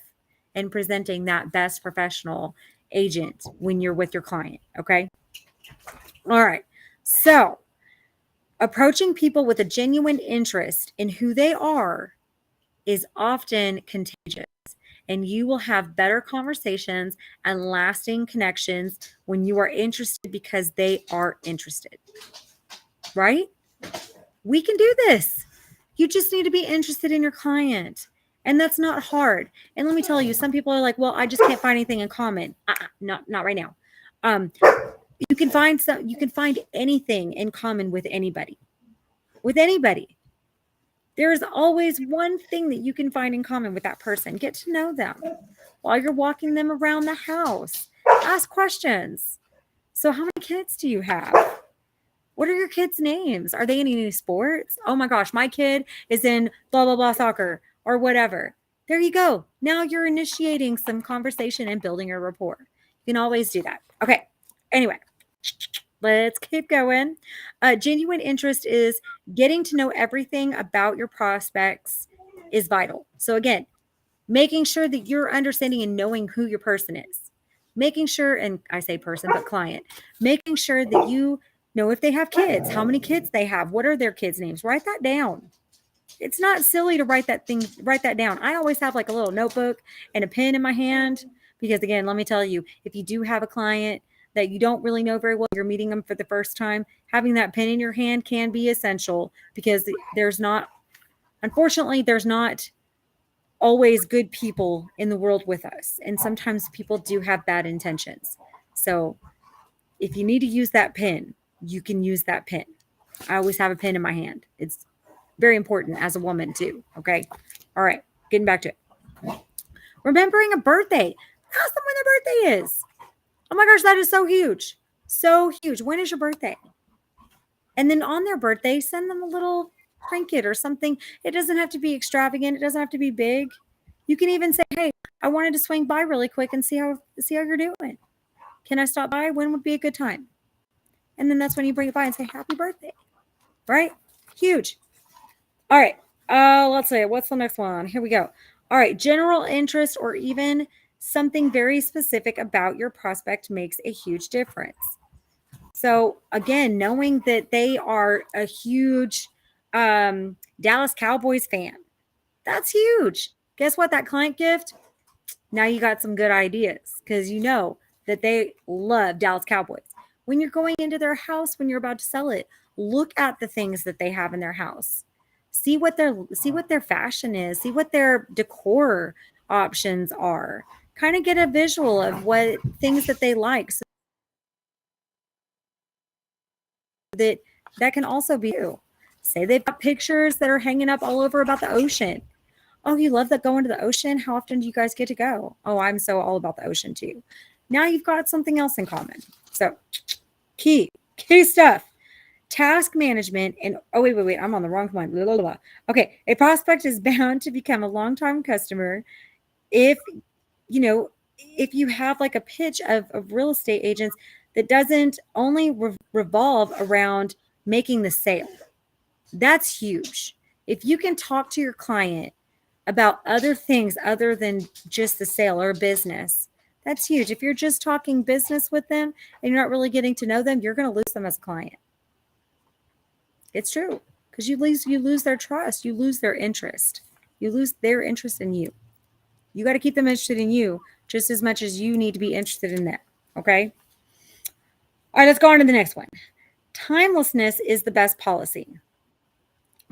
and presenting that best professional agent when you're with your client, okay? All right. So approaching people with a genuine interest in who they are is often contagious. And you will have better conversations and lasting connections when you are interested because they are interested. Right? We can do this. You just need to be interested in your client. And that's not hard. And let me tell you, some people are like, well, I just can't find anything in common. Not right now. You can find anything in common with anybody. With anybody. There's always one thing that you can find in common with that person. Get to know them. while you're walking them around the house. Ask questions. So how many kids do you have? What are your kids' names? Are they in any sports? Oh my gosh, my kid is in blah, blah, blah soccer or whatever. There you go. Now you're initiating some conversation and building a rapport. You can always do that. Okay. Anyway, let's keep going. Genuine interest is getting to know everything about your prospects is vital. So again, making sure that you're understanding and knowing who your person is. Making sure, and I say person, but client, making sure that you know if they have kids, how many kids they have, what are their kids' names. Write that down. It's not silly to write that down. I always have like a little notebook and a pen in my hand because, again, let me tell you, if you do have a client that you don't really know very well, you're meeting them for the first time, having that pen in your hand can be essential because unfortunately, there's not always good people in the world with us. And sometimes people do have bad intentions. So if you need to use that pen, you can use that pen. I always have a pen in my hand. It's very important as a woman too. Okay. All right. Getting back to it. Remembering a birthday. Ask them when their birthday is. Oh my gosh, that is so huge. So huge. When is your birthday? And then on their birthday, send them a little trinket or something. It doesn't have to be extravagant. It doesn't have to be big. You can even say, hey, I wanted to swing by really quick and see how you're doing. Can I stop by? When would be a good time? And then that's when you bring it by and say, happy birthday. Right? Huge. All right. Let's see. What's the next one? Here we go. All right. General interest or even something very specific about your prospect makes a huge difference. So again, knowing that they are a huge Dallas Cowboys fan, that's huge. Guess what? That client gift, now you got some good ideas because you know that they love Dallas Cowboys. When you're going into their house, when you're about to sell it, look at the things that they have in their house. See what their fashion is. See what their decor options are. Kind of get a visual of what things that they like. So that can also be you. Say they've got pictures that are hanging up all over about the ocean. Oh, you love that going to the ocean? How often do you guys get to go? Oh, I'm so all about the ocean too. Now you've got something else in common. So key stuff. Task management and wait, I'm on the wrong one. Blah, blah, blah. Okay, a prospect is bound to become a long-time customer if you have like a pitch of real estate agents that doesn't only revolve around making the sale. That's huge. If you can talk to your client about other things other than just the sale or business, that's huge. If you're just talking business with them and you're not really getting to know them, you're going to lose them as a client. It's true because you lose their trust. You lose their interest. You lose their interest in you. You got to keep them interested in you just as much as you need to be interested in them. Okay. All right, let's go on to the next one. Timelessness is the best policy.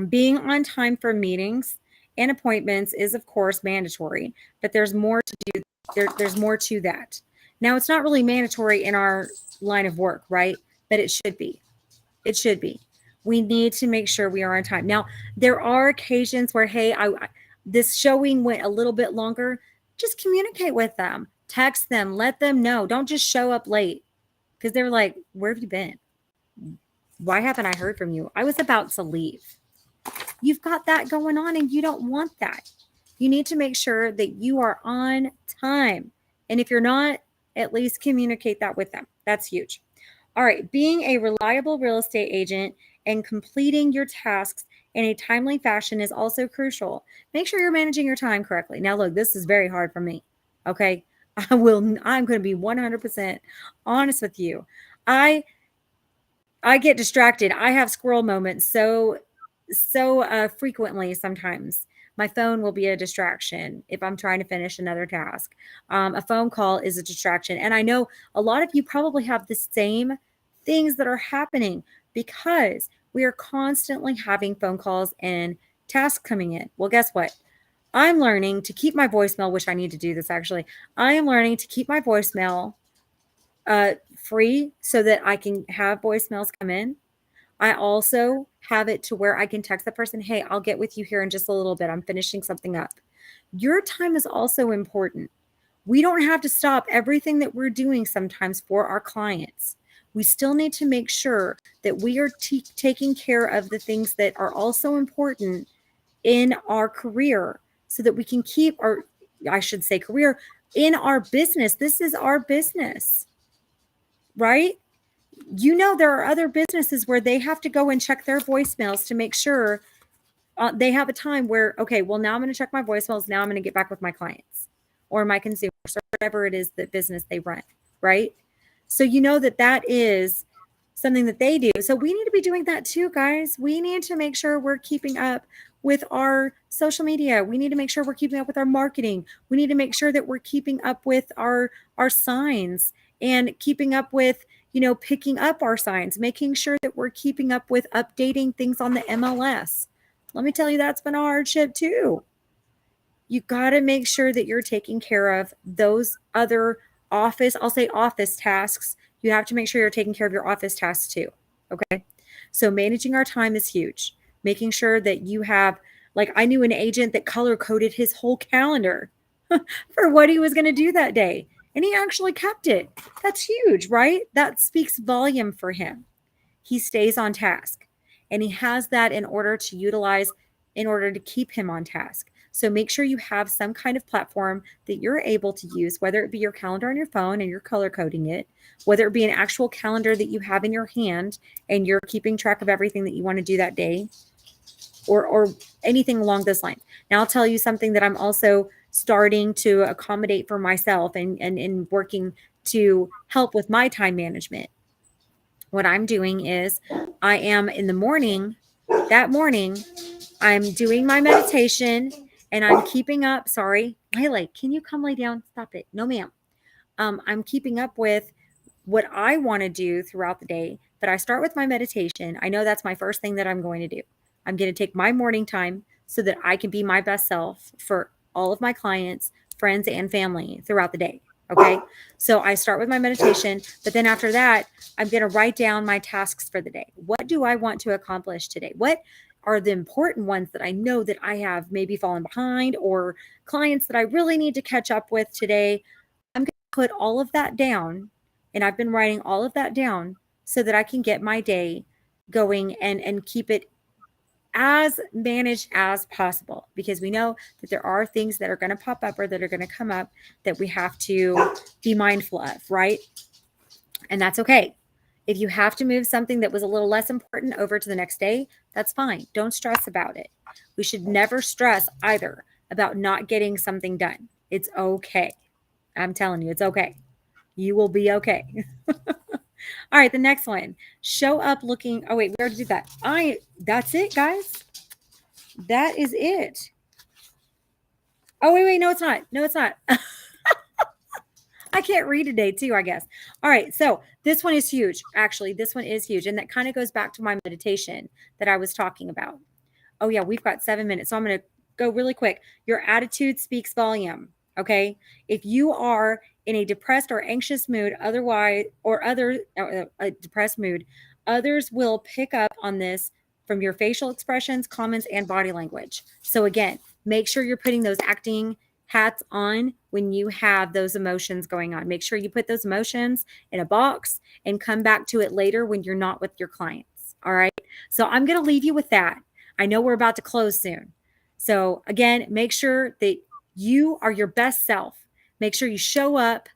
Being on time for meetings and appointments is, of course, mandatory, but there's more to do. There's more to that. Now, it's not really mandatory in our line of work, right? But it should be. It should be. We need to make sure we are on time. Now, there are occasions where, hey, this showing went a little bit longer. Just communicate with them. Text them. Let them know. Don't just show up late because they're like, where have you been? Why haven't I heard from you? I was about to leave. You've got that going on and you don't want that. You need to make sure that you are on time. And if you're not, at least communicate that with them. That's huge. All right. Being a reliable real estate agent and completing your tasks in a timely fashion is also crucial. Make sure you're managing your time correctly. Now, look, this is very hard for me. Okay. I'm going to be 100% honest with you. I get distracted. I have squirrel moments so frequently sometimes. My phone will be a distraction if I'm trying to finish another task. A phone call is a distraction. And I know a lot of you probably have the same things that are happening because we are constantly having phone calls and tasks coming in. Well, guess what? I'm learning to keep my voicemail, which I need to do this actually. I am learning to keep my voicemail free so that I can have voicemails come in. I also have it to where I can text the person, hey, I'll get with you here in just a little bit. I'm finishing something up. Your time is also important. We don't have to stop everything that we're doing sometimes for our clients. We still need to make sure that we are taking care of the things that are also important in our career so that we can keep our, I should say career, in our business. This is our business, right? You know, there are other businesses where they have to go and check their voicemails to make sure they have a time where, okay, well, now I'm going to check my voicemails. Now I'm going to get back with my clients or my consumers or whatever it is that business they run, right? So you know that that is something that they do. So we need to be doing that too, guys. We need to make sure we're keeping up with our social media. We need to make sure we're keeping up with our marketing. We need to make sure that we're keeping up with our signs and keeping up with, you know, picking up our signs, making sure that we're keeping up with updating things on the MLS. Let me tell you, that's been a hardship too. You got to make sure that you're taking care of those other office tasks. You have to make sure you're taking care of your office tasks too. Okay. So managing our time is huge. Making sure that you have, like, I knew an agent that color coded his whole calendar for what he was going to do that day. And he actually kept it. That's huge, right? That speaks volume for him. He stays on task. And he has that in order to utilize, in order to keep him on task. So make sure you have some kind of platform that you're able to use, whether it be your calendar on your phone and you're color coding it, whether it be an actual calendar that you have in your hand and you're keeping track of everything that you want to do that day, or anything along those lines. Now, I'll tell you something that I'm also starting to accommodate for myself and working to help with my time management. What I'm doing is I am in the morning, that morning, I'm doing my meditation and I'm keeping up. Sorry, Lele, can you come lay down? Stop it. No, ma'am. I'm keeping up with what I want to do throughout the day, but I start with my meditation. I know that's my first thing that I'm going to do. I'm going to take my morning time so that I can be my best self for all of my clients, friends, and family throughout the day. Okay. So I start with my meditation, but then after that, I'm going to write down my tasks for the day. What do I want to accomplish today? What are the important ones that I know that I have maybe fallen behind, or clients that I really need to catch up with today? I'm going to put all of that down, and I've been writing all of that down so that I can get my day going and keep it as managed as possible, because we know that there are things that are going to pop up or that are going to come up that we have to be mindful of, right? And that's okay. If you have to move something that was a little less important over to the next day, that's fine. Don't stress about it. We should never stress either about not getting something done. It's okay. I'm telling you, it's okay. You will be okay. All right, the next one. Show up looking. Oh, wait, we already did that. That's it, guys. That is it. Oh, wait. No, it's not. No, it's not. I can't read today too, I guess. All right, so this one is huge. Actually, this one is huge. And that kind of goes back to my meditation that I was talking about. Oh, yeah, we've got 7 minutes. So I'm going to go really quick. Your attitude speaks volume. Okay. If you are in a depressed or anxious mood, depressed mood, others will pick up on this from your facial expressions, comments, and body language. So again, make sure you're putting those acting hats on when you have those emotions going on. Make sure you put those emotions in a box and come back to it later when you're not with your clients. All right. So I'm going to leave you with that. I know we're about to close soon. So again, make sure that you are your best self. Make sure you show up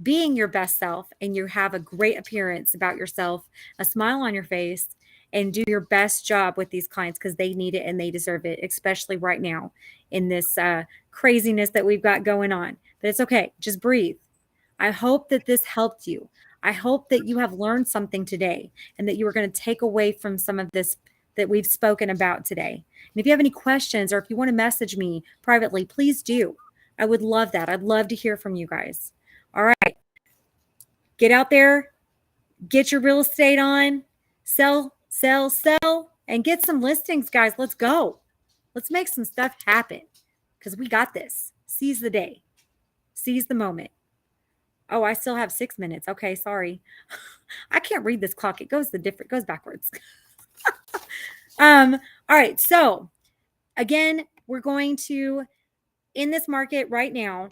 being your best self and you have a great appearance about yourself, a smile on your face, and do your best job with these clients because they need it and they deserve it, especially right now in this craziness that we've got going on. But it's okay. Just breathe. I hope that this helped you. I hope that you have learned something today and that you are going to take away from some of this that we've spoken about today. And if you have any questions or if you want to message me privately, please do. I would love that. I'd love to hear from you guys. All right. Get out there, get your real estate on, sell, and get some listings, guys. Let's go. Let's make some stuff happen because we got this. Seize the day. Seize the moment. Oh, I still have 6 minutes. Okay, sorry. I can't read this clock. It goes backwards. All right. So again, we're going to, in this market right now,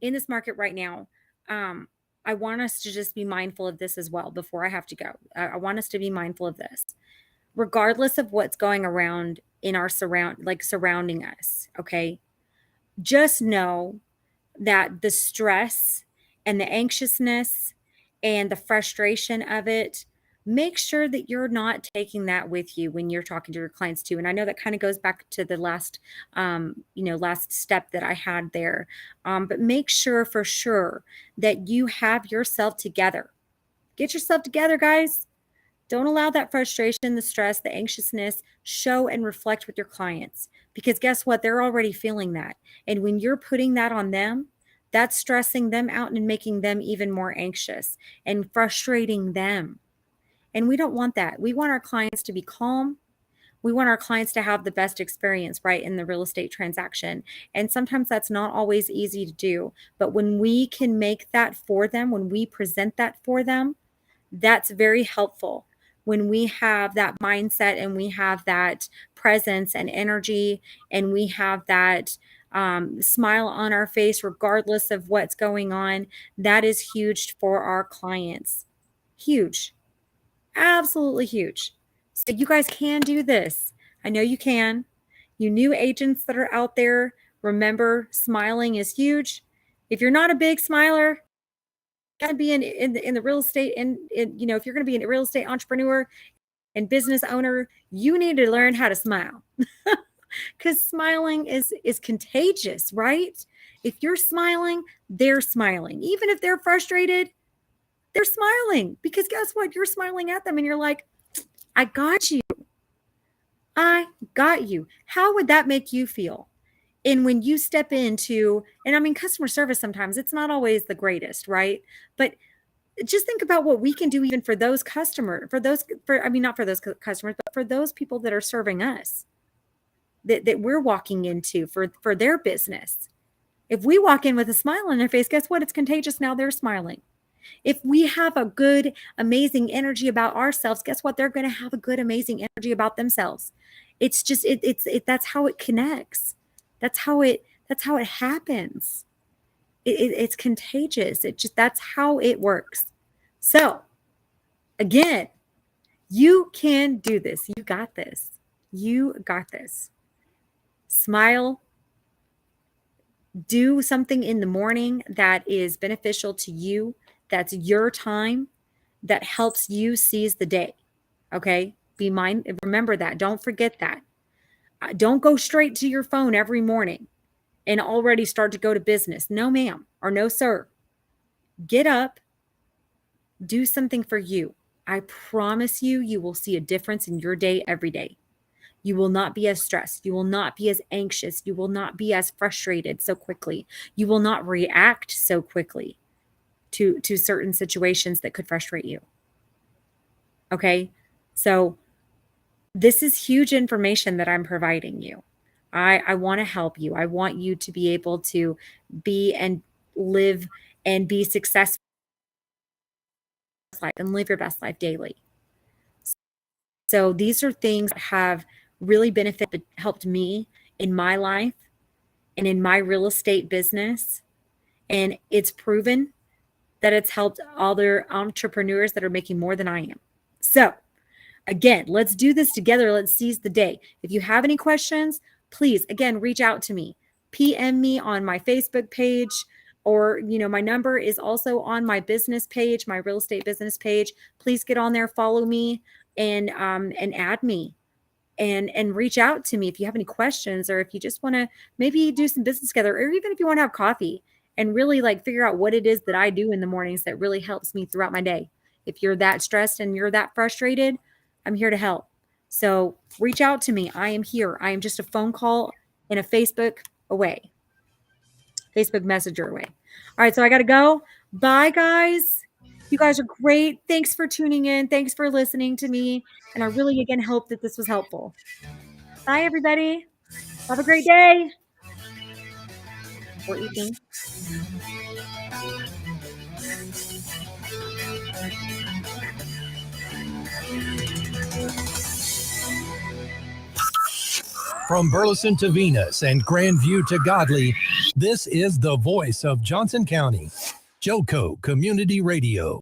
in this market right now, I want us to just be mindful of this as well before I have to go. I want us to be mindful of this, regardless of what's going around in our surrounding us. Okay. Just know that the stress and the anxiousness and the frustration of it, make sure that you're not taking that with you when you're talking to your clients too. And I know that kind of goes back to the last step that I had there. But make sure for sure that you have yourself together. Get yourself together, guys. Don't allow that frustration, the stress, the anxiousness show and reflect with your clients, because guess what? They're already feeling that. And when you're putting that on them, that's stressing them out and making them even more anxious and frustrating them. And we don't want that. We want our clients to be calm. We want our clients to have the best experience, right, in the real estate transaction. And sometimes that's not always easy to do. But when we can make that for them, when we present that for them, that's very helpful. When we have that mindset and we have that presence and energy and we have that smile on our face, regardless of what's going on, that is huge for our clients. Huge. Absolutely huge. So you guys can do this. I know you can. You new agents that are out there, remember, smiling is huge. If you're not a big smiler, got to be in the real estate, and if you're going to be a real estate entrepreneur and business owner, you need to learn how to smile, because smiling is contagious, right? If you're smiling, they're smiling. Even if they're frustrated, they're smiling, because guess what? You're smiling at them and you're like, I got you. I got you. How would that make you feel? And when you step into, and I mean, customer service, sometimes it's not always the greatest, right? But just think about what we can do even for those customers, not for those customers, but for those people that are serving us, that we're walking into for their business. If we walk in with a smile on their face, guess what? It's contagious. Now they're smiling. If we have a good, amazing energy about ourselves, guess what? They're going to have a good, amazing energy about themselves. It's just, that's how it connects. That's how it happens. It's contagious. That's how it works. So again, you can do this. You got this. You got this. Smile. Do something in the morning that is beneficial to you. That's your time, that helps you seize the day. Okay. Remember that. Don't forget that. Don't go straight to your phone every morning and already start to go to business. No, ma'am, or no, sir. Get up, do something for you. I promise you, you will see a difference in your day every day. You will not be as stressed. You will not be as anxious. You will not be as frustrated so quickly. You will not react so quickly to certain situations that could frustrate you. Okay? So this is huge information that I'm providing you. I want to help you. I want you to be able to be and live and be successful and live your best life daily. So these are things that have really helped me in my life and in my real estate business. And it's proven that it's helped other entrepreneurs that are making more than I am. So again, let's do this together. Let's seize the day. If you have any questions, please, again, reach out to me. PM me on my Facebook page, or, my number is also on my business page, my real estate business page. Please get on there, follow me, and add me, and reach out to me if you have any questions, or if you just want to maybe do some business together, or even if you want to have coffee and really figure out what it is that I do in the mornings that really helps me throughout my day. If you're that stressed and you're that frustrated, I'm here to help. So reach out to me. I am here. I am just a phone call and a Facebook Messenger away. All right. So I got to go. Bye, guys. You guys are great. Thanks for tuning in. Thanks for listening to me. And I really, again, hope that this was helpful. Bye, everybody. Have a great day. Or evening. From Burleson to Venus and Grandview to Godley, This is the voice of Johnson County, Joco Community Radio.